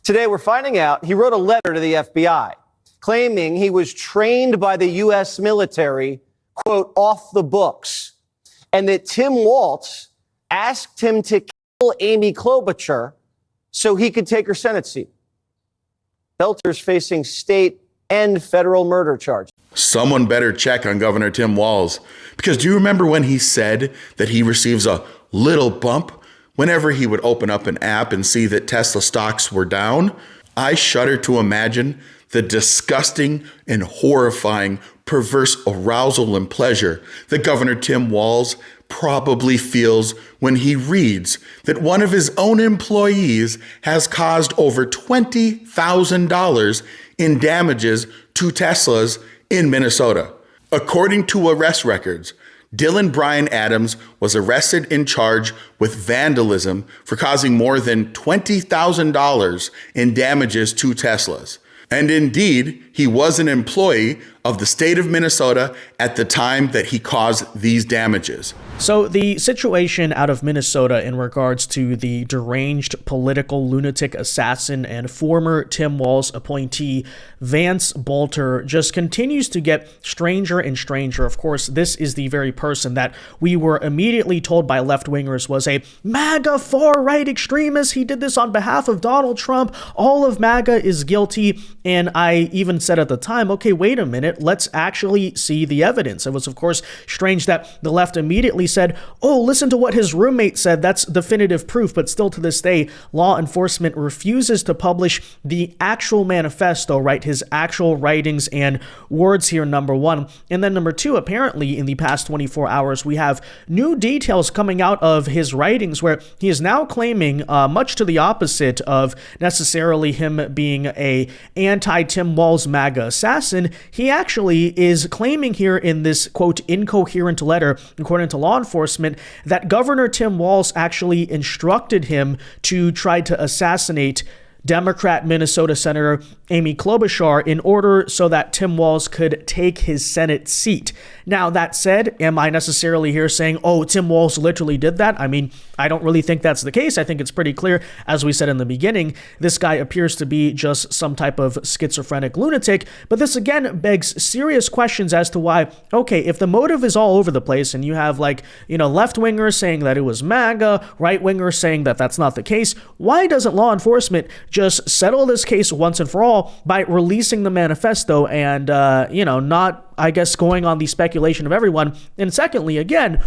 Today, we're finding out he wrote a letter to the FBI claiming he was trained by the U.S. military, quote, off the books, and that Tim Walz asked him to kill Amy Klobuchar so he could take her Senate seat. Boelter's facing state and federal murder charges. Someone better check on Governor Tim Walz, because do you remember when he said that he receives a little bump whenever he would open up an app and see that Tesla stocks were down? I shudder to imagine the disgusting and horrifying perverse arousal and pleasure that Governor Tim Walz probably feels when he reads that one of his own employees has caused over $20,000 in damages to Teslas in Minnesota. According to arrest records, Dylan Brian Adams was arrested and charged with vandalism for causing more than $20,000 in damages to Teslas. And indeed, he was an employee of the state of Minnesota at the time that he caused these damages. So the situation out of Minnesota in regards to the deranged political lunatic assassin and former Tim Walz appointee Vance Boelter just continues to get stranger and stranger. Of course, this is the very person that we were immediately told by left-wingers was a MAGA far-right extremist. He did this on behalf of Donald Trump. All of MAGA is guilty. And I even said at the time, okay, wait a minute, let's actually see the evidence. It was, of course, strange that the left immediately said, oh, listen to what his roommate said. That's definitive proof. But still to this day, law enforcement refuses to publish the actual manifesto, right? His actual writings and words here, number one. And then number two, apparently in the past 24 hours, we have new details coming out of his writings where he is now claiming much to the opposite of necessarily him being a anti-Tim Walz MAGA assassin. He actually is claiming here in this, quote, incoherent letter, according to law enforcement, that Governor Tim Walz actually instructed him to try to assassinate Democrat Minnesota Senator Amy Klobuchar in order so that Tim Walz could take his Senate seat. Now, that said, am I necessarily here saying, oh, Tim Walz literally did that? I mean, I don't really think that's the case. I think it's pretty clear, as we said in the beginning, this guy appears to be just some type of schizophrenic lunatic. But this again begs serious questions as to why, okay, if the motive is all over the place and you have left-wingers saying that it was MAGA, right-wingers saying that that's not the case, why doesn't law enforcement just settle this case once and for all by releasing the manifesto and, not, I guess, going on the speculation of everyone? And secondly, again,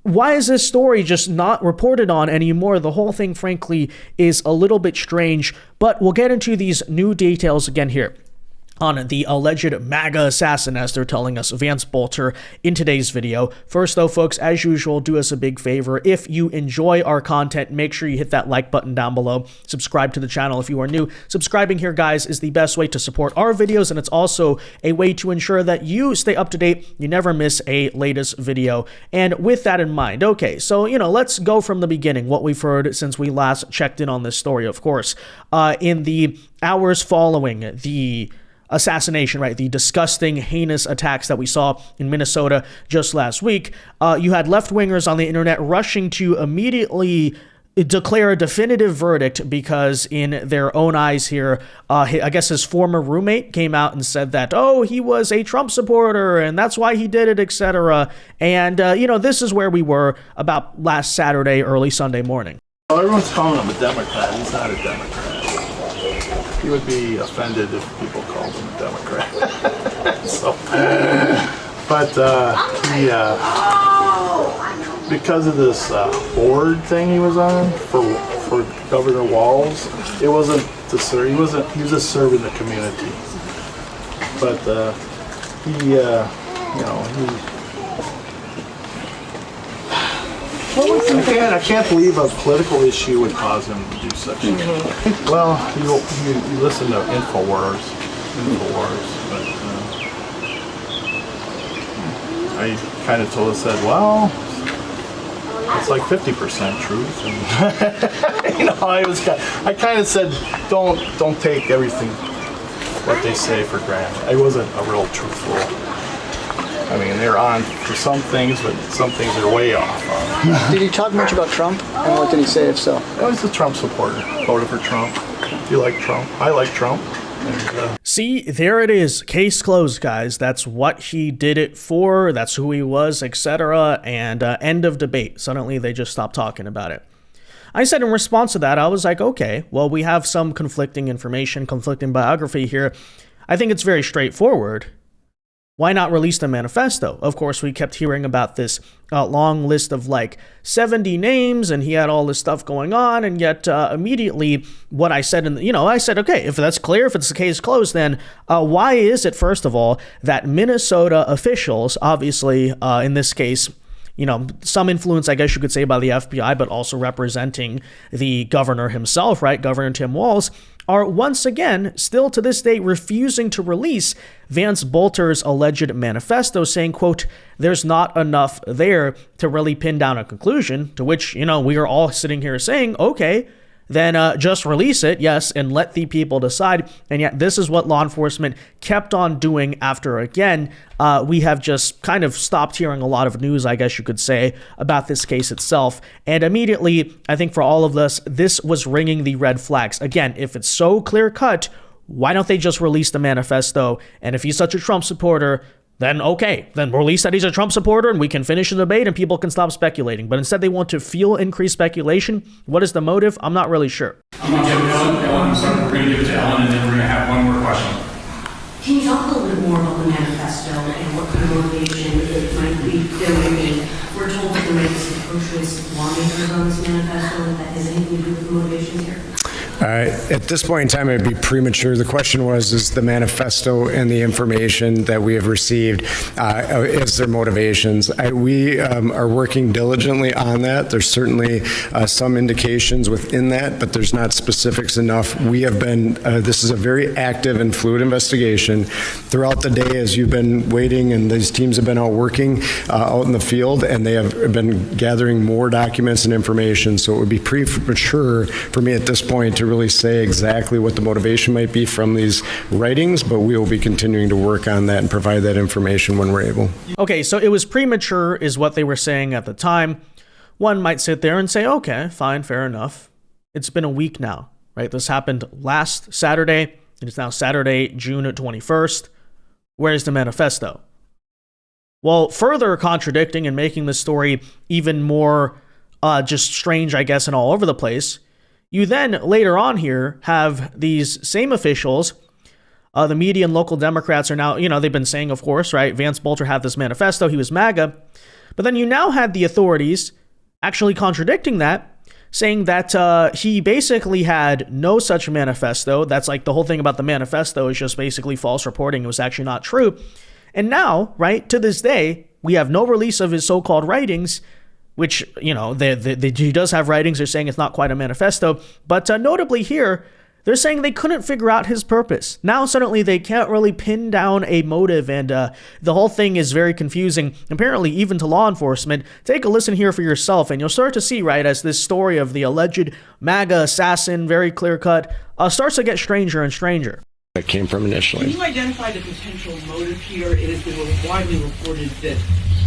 why is this story just not reported on anymore? The whole thing, frankly, is a little bit strange, but we'll get into these new details again here on the alleged MAGA assassin, as they're telling us, Vance Boelter, in today's video. First, though, folks, as usual, do us a big favor. If you enjoy our content, make sure you hit that like button down below. Subscribe to the channel if you are new. Subscribing here, guys, is the best way to support our videos, and it's also a way to ensure that you stay up to date. You never miss a latest video. And with that in mind, okay, so, let's go from the beginning, what we've heard since we last checked in on this story, of course. In the hours following the assassination, right? The disgusting, heinous attacks that we saw in Minnesota just last week. You had left-wingers on the internet rushing to immediately declare a definitive verdict because in their own eyes here, I guess his former roommate came out and said that, oh, he was a Trump supporter and that's why he did it, etc. And, this is where we were about last Saturday, early Sunday morning. Well, everyone's calling him a Democrat. He's not a Democrat. He would be offended if people called him a Democrat. Because of this board thing he was on for Governor Walz, it wasn't to serve. He was just serving the community. But I can't believe a political issue would cause him to do such a thing. Well, you listen to InfoWars, but I kind of said, well, it's like 50% truth. And, I kind of said, don't take everything what they say for granted. I wasn't a real truthful. I mean, they're on for some things, but some things are way off on. Did he talk much about Trump? And what did he say, if so? I was a Trump supporter. Voted for Trump. You like Trump? I like Trump. See, there it is. Case closed, guys. That's what he did it for. That's who he was, etc. And end of debate. Suddenly, they just stopped talking about it. I said in response to that, I was like, okay, well, we have some conflicting information, conflicting biography here. I think it's very straightforward. Why not release the manifesto? Of course, we kept hearing about this long list of like 70 names, and he had all this stuff going on, and yet immediately what I said, I said, okay, if that's clear, if it's the case closed, then why is it, first of all, that Minnesota officials, obviously in this case, some influence, I guess you could say, by the FBI, but also representing the governor himself, right? Governor Tim Walz, are once again, still to this day, refusing to release Vance Boelter's alleged manifesto, saying, quote, there's not enough there to really pin down a conclusion, to which, we are all sitting here saying, okay, then just release it, yes, and let the people decide. And yet this is what law enforcement kept on doing after, again, we have just kind of stopped hearing a lot of news, I guess you could say, about this case itself. And immediately, I think for all of us, this was ringing the red flags. Again, if it's so clear-cut, why don't they just release the manifesto? And if he's such a Trump supporter, then okay, then release that he's a Trump supporter and we can finish the debate and people can stop speculating. But instead they want to fuel increased speculation. What is the motive? I'm not really sure. I'm going to give Ellen, we're going to give it to Ellen, and then we're going to have one more question. Can you talk a little bit more about the manifesto and what kind of motivation it might be? We're told that there might be some pro-choice lawmakers on this manifesto, and that has anything to do with the motivations here? At this point in time, it'd be premature. The question was, is the manifesto and the information that we have received, is their motivations? We are working diligently on that. There's certainly some indications within that, but there's not specifics enough. We have been, this is a very active and fluid investigation. Throughout the day, as you've been waiting, and these teams have been out working out in the field, and they have been gathering more documents and information, so it would be premature for me at this point to really say exactly what the motivation might be from these writings, but we will be continuing to work on that and provide that information when we're able. Okay, so it was premature is what they were saying at the time. One might sit there and say, okay, fine, fair enough. It's been a week now, right? This happened last Saturday. It is now Saturday, June 21st. Where's the manifesto? Well, further contradicting and making the story even more just strange, I guess, and all over the place, you then later on here have these same officials, the media and local Democrats are now, they've been saying, of course, right, Vance Boelter had this manifesto, he was MAGA, but then you now had the authorities actually contradicting that, saying that he basically had no such manifesto. That's like the whole thing about the manifesto is just basically false reporting. It was actually not true. And now, right, to this day, we have no release of his so-called writings, which, he does have writings. They're saying it's not quite a manifesto. But notably here, they're saying they couldn't figure out his purpose. Now, suddenly, they can't really pin down a motive, and the whole thing is very confusing, apparently, even to law enforcement. Take a listen here for yourself, and you'll start to see, right, as this story of the alleged MAGA assassin, very clear-cut, starts to get stranger and stranger. That came from initially. Can you identify the potential motive here? It has been widely reported that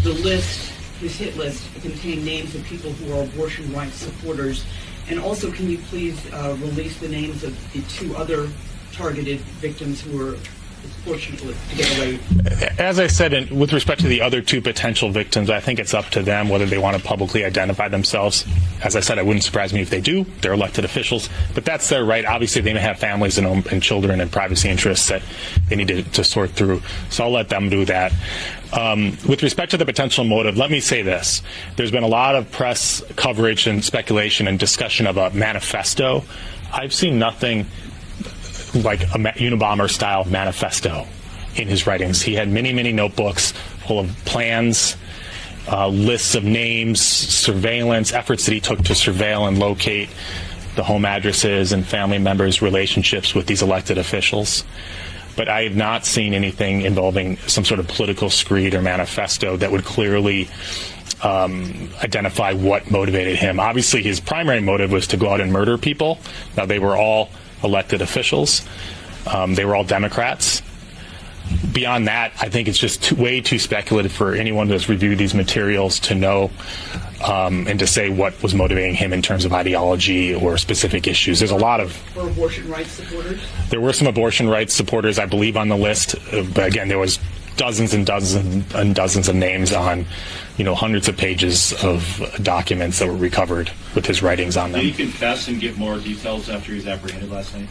the list, his hit list, contained names of people who are abortion rights supporters. And also, can you please release the names of the two other targeted victims who were fortunate to get away? As I said, with respect to the other two potential victims, I think it's up to them whether they want to publicly identify themselves. As I said, it wouldn't surprise me if they do. They're elected officials, but that's their right. Obviously, they may have families and children and privacy interests that they need to sort through. So I'll let them do that. With respect to the potential motive, let me say this. There's been a lot of press coverage and speculation and discussion of a manifesto. I've seen nothing like a Unabomber-style manifesto in his writings. He had many, many notebooks full of plans, lists of names, surveillance, efforts that he took to surveil and locate the home addresses and family members' relationships with these elected officials. But I have not seen anything involving some sort of political screed or manifesto that would clearly identify what motivated him. Obviously, his primary motive was to go out and murder people. Now, they were all elected officials. They were all Democrats. beyond that, I think it's just way too speculative for anyone who's reviewed these materials to know and to say what was motivating him in terms of ideology or specific issues. There's a lot of... For abortion rights supporters? There were some abortion rights supporters, I believe, on the list. But again, there was dozens and dozens and dozens of names on, hundreds of pages of documents that were recovered with his writings on them. Did he confess and give more details after he was apprehended last night?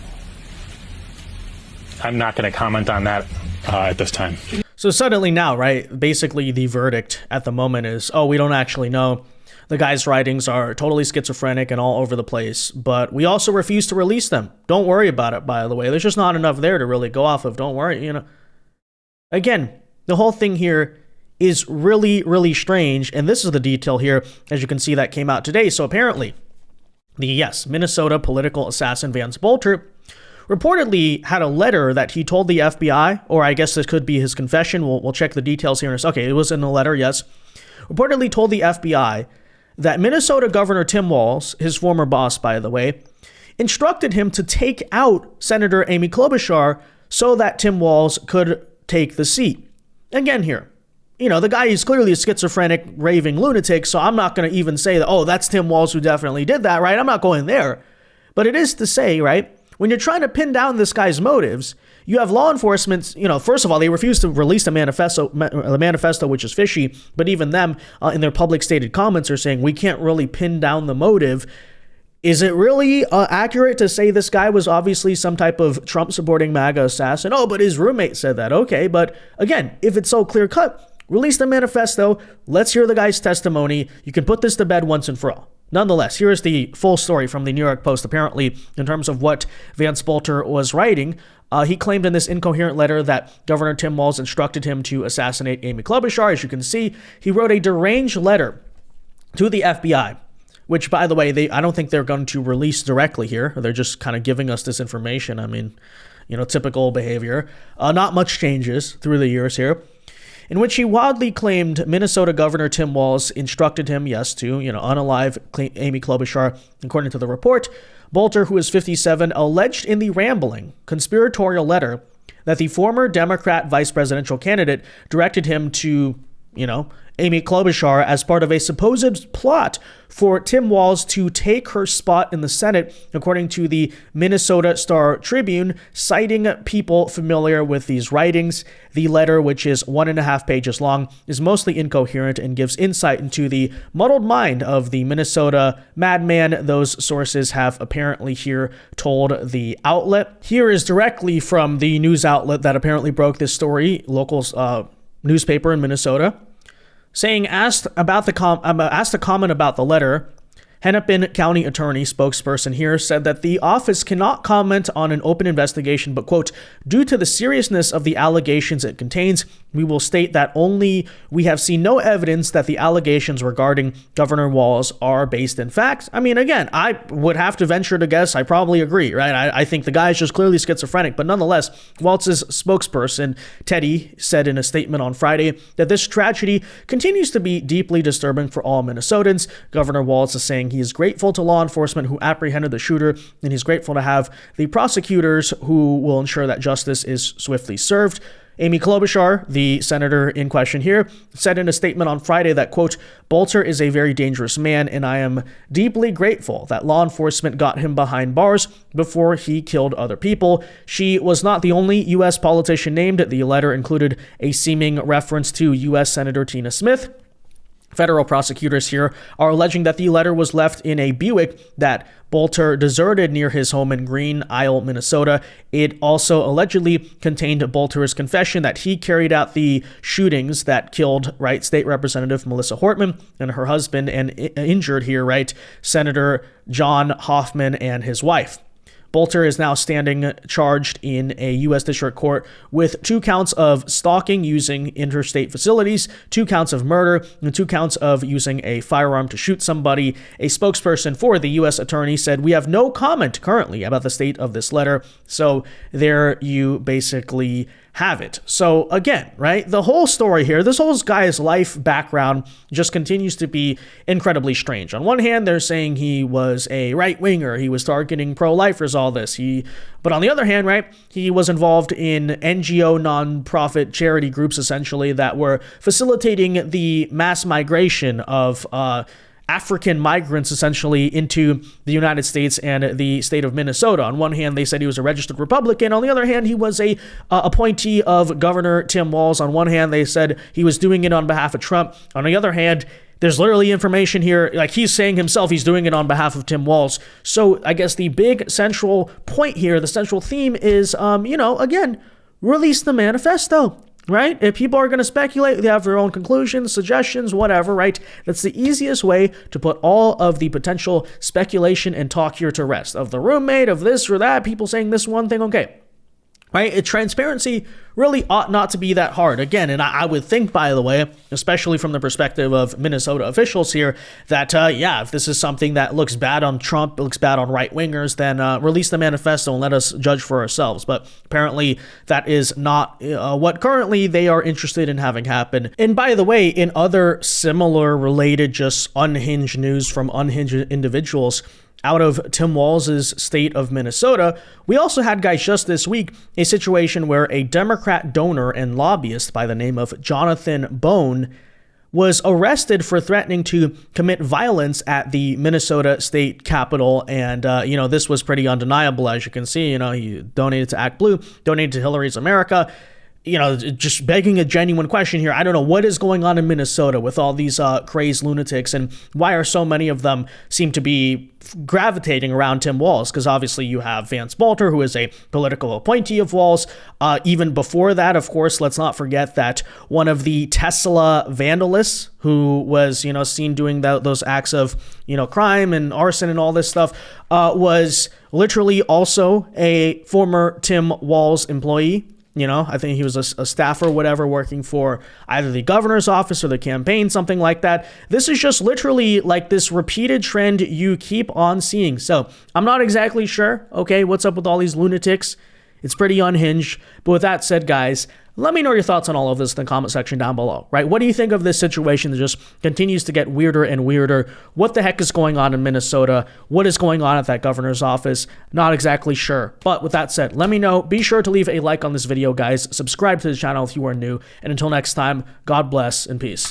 I'm not going to comment on that at this time. So suddenly now, right, basically the verdict at the moment is, we don't actually know. The guy's writings are totally schizophrenic and all over the place, but we also refuse to release them. Don't worry about it, by the way. There's just not enough there to really go off of. Don't worry, Again, the whole thing here is really, really strange, and this is the detail here, as you can see, that came out today. So apparently, the Minnesota political assassin Vance Boelter reportedly had a letter that he told the FBI, or I guess this could be his confession. We'll check the details here. Okay, it was in the letter, yes. Reportedly told the FBI that Minnesota Governor Tim Walz, his former boss, by the way, instructed him to take out Senator Amy Klobuchar so that Tim Walz could take the seat. Again here, the guy is clearly a schizophrenic, raving lunatic, so I'm not going to even say that, that's Tim Walz who definitely did that, right? I'm not going there. But it is to say, right, when you're trying to pin down this guy's motives, you have law enforcement, first of all, they refuse to release the manifesto, which is fishy, but even them in their public stated comments are saying we can't really pin down the motive. Is it really accurate to say this guy was obviously some type of Trump-supporting MAGA assassin? But his roommate said that. Okay, but again, if it's so clear-cut, release the manifesto. Let's hear the guy's testimony. You can put this to bed once and for all. Nonetheless, here is the full story from the New York Post, apparently, in terms of what Vance Boelter was writing. He claimed in this incoherent letter that Governor Tim Walz instructed him to assassinate Amy Klobuchar. As you can see, he wrote a deranged letter to the FBI, which, by the way, I don't think they're going to release directly here. They're just kind of giving us this information. I mean, typical behavior. Not much changes through the years here. In which he wildly claimed Minnesota Governor Tim Walz instructed him, to, unalive Amy Klobuchar. According to the report, Boelter, who is 57, alleged in the rambling, conspiratorial letter that the former Democrat vice presidential candidate directed him to, Amy Klobuchar as part of a supposed plot for Tim Walz to take her spot in the Senate, according to the Minnesota Star Tribune, citing people familiar with these writings. The letter, which is 1.5 pages long, is mostly incoherent and gives insight into the muddled mind of the Minnesota madman. Those sources have apparently here told the outlet. Here is directly from the news outlet that apparently broke this story, local newspaper in Minnesota. Saying, asked to comment about the letter, Hennepin County Attorney spokesperson here said that the office cannot comment on an open investigation, but, quote, due to the seriousness of the allegations it contains, we will state that only we have seen no evidence that the allegations regarding Governor Walz are based in fact. I mean, again, I would have to venture to guess. I probably agree, right? I think the guy is just clearly schizophrenic, but nonetheless, Walz's spokesperson, Teddy, said in a statement on Friday that this tragedy continues to be deeply disturbing for all Minnesotans. Governor Walz is saying he is grateful to law enforcement who apprehended the shooter, and he's grateful to have the prosecutors who will ensure that justice is swiftly served. Amy Klobuchar, the senator in question here, said in a statement on Friday that, quote, Boelter is a very dangerous man, and I am deeply grateful that law enforcement got him behind bars before he killed other people. She was not the only U.S. politician named. The letter included a seeming reference to U.S. Senator Tina Smith. Federal prosecutors here are alleging that the letter was left in a Buick that Boelter deserted near his home in Green Isle, Minnesota. It also allegedly contained Boelter's confession that he carried out the shootings that killed, State Representative Melissa Hortman and her husband, and injured here, Senator John Hoffman and his wife. Boelter is now standing charged in a U.S. District Court with 2 counts of stalking using interstate facilities, 2 counts of murder, and 2 counts of using a firearm to shoot somebody. A spokesperson for the U.S. attorney said, we have no comment currently about the state of this letter. So there you basically have it. So again, right, the whole story here, this whole guy's life background just continues to be incredibly strange. On one hand, they're saying he was a right-winger, he was targeting pro-lifers, all this. But on the other hand, right, he was involved in NGO, nonprofit charity groups, essentially, that were facilitating the mass migration of African migrants, essentially, into the United States and the state of Minnesota. On one hand, they said he was a registered Republican. On the other hand, he was a appointee of Governor Tim Walz. On one hand, they said he was doing it on behalf of Trump. On the other hand, there's literally information here, like he's saying himself, he's doing it on behalf of Tim Walz. So I guess the big central point here, the central theme is, again, release the manifesto. Right? If people are going to speculate, they have their own conclusions, suggestions, whatever, right? That's the easiest way to put all of the potential speculation and talk here to rest. Of the roommate, of this or that, people saying this one thing, okay. Right? Transparency really ought not to be that hard. Again, and I would think, by the way, especially from the perspective of Minnesota officials here, that, if this is something that looks bad on Trump, looks bad on right-wingers, then release the manifesto and let us judge for ourselves. But apparently that is not what currently they are interested in having happen. And by the way, in other similar related, just unhinged news from unhinged individuals, out of Tim Walz's state of Minnesota, we also had, guys, just this week, a situation where a Democrat donor and lobbyist by the name of Jonathan Bone was arrested for threatening to commit violence at the Minnesota State Capitol. And, this was pretty undeniable, as you can see. He donated to Act Blue, donated to Hillary's America. Just begging a genuine question here. I don't know what is going on in Minnesota with all these crazed lunatics, and why are so many of them seem to be gravitating around Tim Walz? Because obviously you have Vance Boelter, who is a political appointee of Walz. Even before that, of course, let's not forget that one of the Tesla vandalists who was, seen doing those acts of, crime and arson and all this stuff, was literally also a former Tim Walz employee. I think he was a staffer, whatever, working for either the governor's office or the campaign, something like that. This is just literally like this repeated trend you keep on seeing. So I'm not exactly sure, okay, what's up with all these lunatics. It's pretty unhinged. But with that said, guys, let me know your thoughts on all of this in the comment section down below, right? What do you think of this situation that just continues to get weirder and weirder? What the heck is going on in Minnesota? What is going on at that governor's office? Not exactly sure. But with that said, let me know. Be sure to leave a like on this video, guys. Subscribe to the channel if you are new. And until next time, God bless and peace.